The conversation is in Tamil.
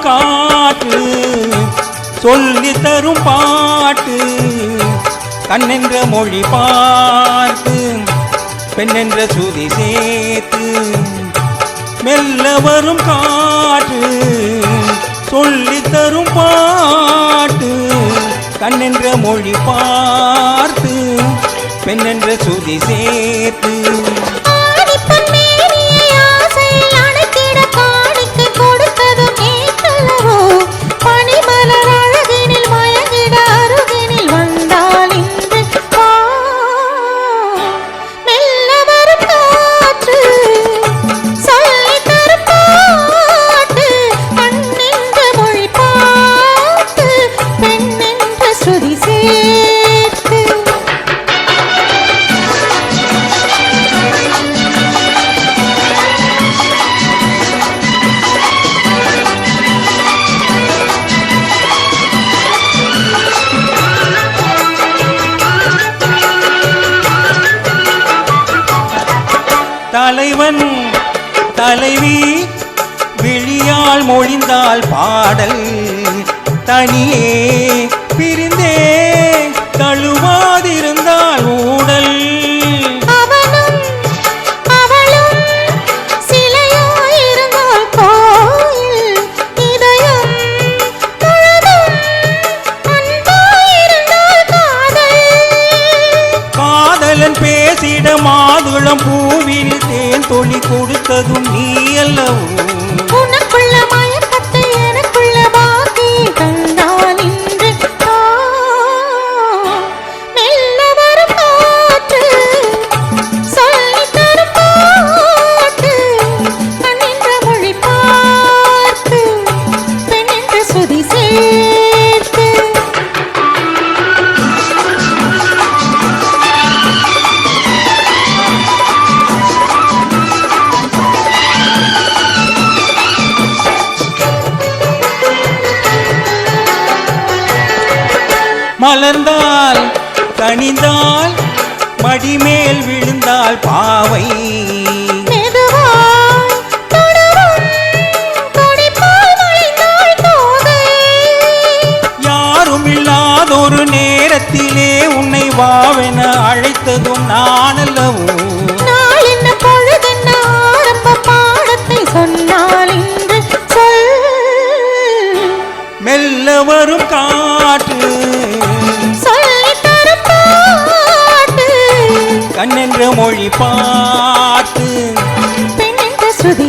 காற்று சொல்லி தரும் பாட்டு கண்ணென்ற மொழி பார்த்து பெண்ணென்ற சுதி சேர்த்து மெல்ல வரும் காற்று சொல்லி தரும் பாட்டு கண்ணென்ற மொழி பார்த்து பெண்ணென்ற சுதி சேர்த்து தலைவன் தலைவி விழியால் மொழிந்தால் பாடல் தனியே பிரிந்தே தழுவாதிருந்தால் ஊடல் அவனும் அவளும் சிலையாயிருந்தால் கோயில் இதயம் முழுதும் அன்பாயிருந்தால் காதல் காதலன் பேசிட மாதுளம் பூவில் தேன் தொழி கொடுத்ததும் நீ அல்லவோ உனக்குள்ள மயக்கத்தை எனக்குள்ள பாக்கி தந்தான் இன்று மெல்ல வரும் காற்று சொல்லி தரும் பாட்டு கண்ணின்ற மொழி பார்த்து பெண்ணென்ற சுதி சேர்த்து மலர்ந்தால் கனிந்தால் மடிமேல் விழுந்தால் பாவை மெதுவாய் தொடரும் கொடிப்பால் மலைந்தாள் தோகை யாரும் இல்லாதொரு நேரத்திலே உன்னை வாவென அழைத்ததும் நான் அல்லவோ நாள் என்ன பொழுதென்ன ஆரம்ப பாடத்தை சொன்னால் இன்று சொல் மெல்ல வரும் காற்று சொல்லி தரும் பாட்டு கண்ணென்ற மொழி பார்த்து பெண்ணென்ற சுதி